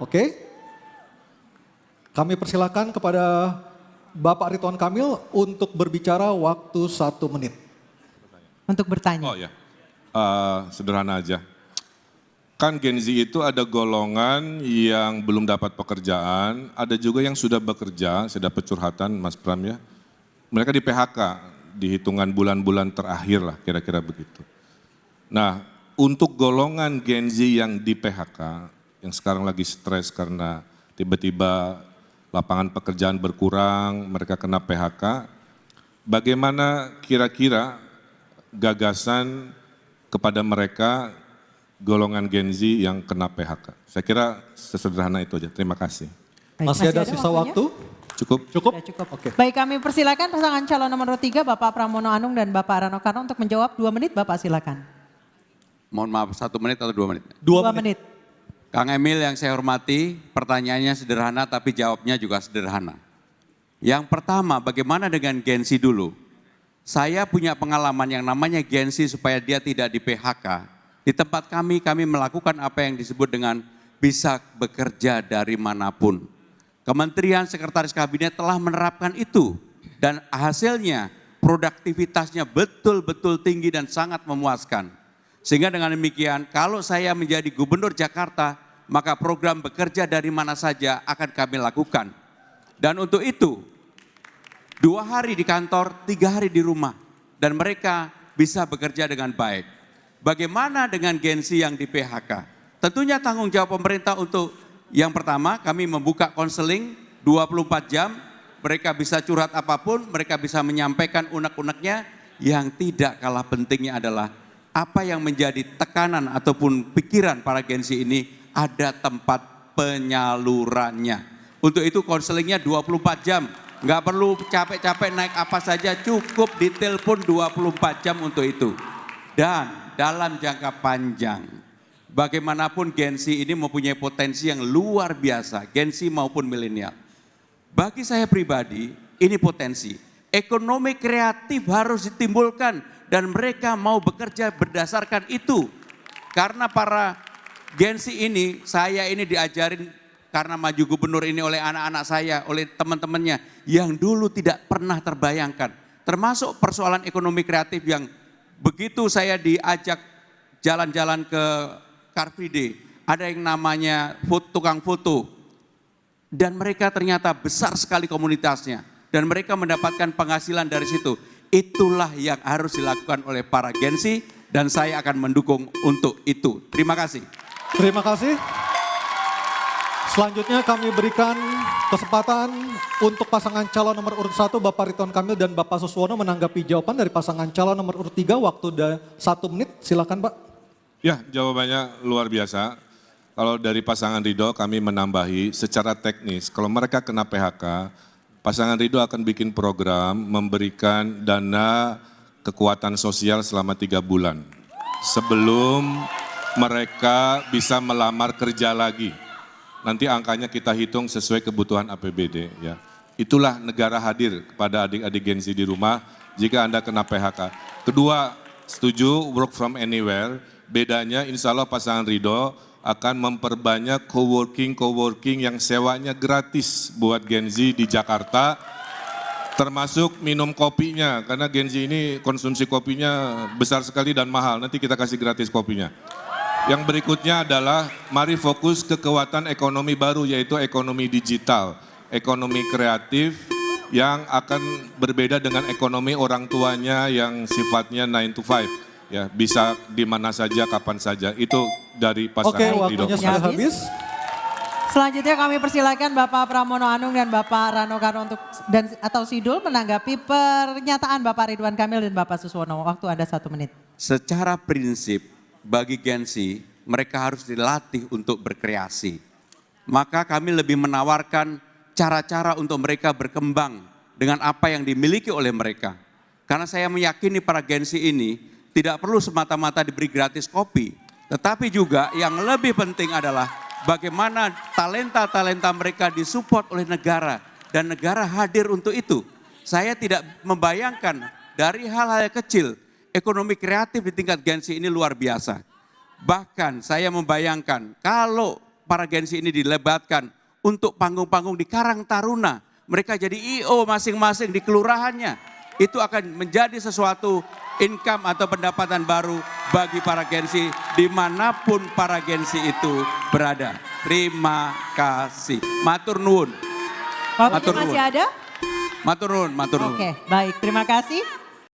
Oke. Kami persilakan kepada Bapak Ridwan Kamil untuk berbicara waktu 1 menit. Untuk bertanya. Oh ya, sederhana aja. Kan Gen Z itu ada golongan yang belum dapat pekerjaan, ada juga yang sudah bekerja, saya dapat curhatan Mas Pram ya. Mereka di PHK, di hitungan bulan-bulan terakhir lah kira-kira begitu. Nah, untuk golongan Gen Z yang di PHK, yang sekarang lagi stres karena tiba-tiba lapangan pekerjaan berkurang, mereka kena PHK, bagaimana kira-kira gagasan kepada mereka golongan Gen Z yang kena PHK? Saya kira sesederhana itu aja, terima kasih. Baik, Masih ada sisa waktu? Cukup? Cukup? Sudah cukup. Oke. Baik, kami persilakan pasangan calon nomor 3 Bapak Pramono Anung dan Bapak Rano Karno untuk menjawab 2 menit, Bapak silakan. Mohon maaf, 1 menit atau 2 menit? 2 2 menit. menit. Kang Emil yang saya hormati, pertanyaannya sederhana tapi jawabnya juga sederhana. Yang pertama, bagaimana dengan Gen Z dulu? Saya punya pengalaman yang namanya Gen Z supaya dia tidak di PHK. Di tempat kami melakukan apa yang disebut dengan bisa bekerja dari manapun. Kementerian Sekretaris Kabinet telah menerapkan itu dan hasilnya produktivitasnya betul-betul tinggi dan sangat memuaskan. Sehingga dengan demikian kalau saya menjadi gubernur Jakarta, maka program bekerja dari mana saja akan kami lakukan. Dan untuk itu 2 hari di kantor, 3 hari di rumah. Dan mereka bisa bekerja dengan baik. Bagaimana dengan Gen Z yang di PHK? Tentunya tanggung jawab pemerintah untuk yang pertama kami membuka konseling 24 jam. Mereka bisa curhat apapun, mereka bisa menyampaikan unek-uneknya. Yang tidak kalah pentingnya adalah apa yang menjadi tekanan ataupun pikiran para Gen Z ini ada tempat penyalurannya. Untuk itu konselingnya 24 jam. Nggak perlu capek-capek naik apa saja, cukup ditelepon 24 jam untuk itu. Dan dalam jangka panjang, bagaimanapun Gen Z ini mempunyai potensi yang luar biasa, Gen Z maupun milenial. Bagi saya pribadi, ini potensi. Ekonomi kreatif harus ditimbulkan dan mereka mau bekerja berdasarkan itu. Karena para Gen Z ini, saya ini diajarin karena maju gubernur ini oleh anak-anak saya, oleh teman-temannya yang dulu tidak pernah terbayangkan. Termasuk persoalan ekonomi kreatif yang begitu saya diajak jalan-jalan ke Car Free Day, ada yang namanya tukang foto. Dan mereka ternyata besar sekali komunitasnya. Dan mereka mendapatkan penghasilan dari situ. Itulah yang harus dilakukan oleh para Gen Z dan saya akan mendukung untuk itu. Terima kasih. Terima kasih. Selanjutnya kami berikan kesempatan untuk pasangan calon nomor urut 1 Bapak Ridwan Kamil dan Bapak Suswono menanggapi jawaban dari pasangan calon nomor urut 3 waktu 1 menit. Silakan Pak. Ya, jawabannya luar biasa. Kalau dari pasangan Ridho kami menambahi secara teknis, kalau mereka kena PHK, pasangan Ridho akan bikin program memberikan dana kekuatan sosial selama 3 bulan. Sebelum mereka bisa melamar kerja lagi. Nanti angkanya kita hitung sesuai kebutuhan APBD. Ya. Itulah negara hadir kepada adik-adik Gen Z di rumah jika Anda kena PHK. Kedua, setuju work from anywhere. Bedanya insya Allah pasangan Ridho akan memperbanyak coworking yang sewanya gratis buat Gen Z di Jakarta. Termasuk minum kopinya, karena Gen Z ini konsumsi kopinya besar sekali dan mahal. Nanti kita kasih gratis kopinya. Yang berikutnya adalah mari fokus ke kekuatan ekonomi baru yaitu ekonomi digital, ekonomi kreatif yang akan berbeda dengan ekonomi orang tuanya yang sifatnya 9 to 5. Ya, bisa di mana saja, kapan saja. Itu dari pasangan Ridho. Oke, waktunya sudah habis. Selanjutnya kami persilakan Bapak Pramono Anung dan Bapak Rano Karno atau Sidul menanggapi pernyataan Bapak Ridwan Kamil dan Bapak Suswono. Waktu Anda 1 menit. Secara prinsip bagi Gen Z mereka harus dilatih untuk berkreasi. Maka kami lebih menawarkan cara-cara untuk mereka berkembang dengan apa yang dimiliki oleh mereka. Karena saya meyakini para Gen Z ini tidak perlu semata-mata diberi gratis kopi. Tetapi juga yang lebih penting adalah bagaimana talenta-talenta mereka disupport oleh negara. Dan negara hadir untuk itu. Saya tidak membayangkan dari hal-hal kecil, ekonomi kreatif di tingkat Gen Z ini luar biasa. Bahkan saya membayangkan kalau para Gensi ini dilebatkan untuk panggung-panggung di Karang Taruna. Mereka jadi IO masing-masing di kelurahannya. Itu akan menjadi sesuatu income atau pendapatan baru bagi para Gensi dimanapun para Gensi itu berada. Terima kasih. Matur nuwun. Waktunya masih ada? Matur nuwun, matur nuwun. Oke, baik. Terima kasih.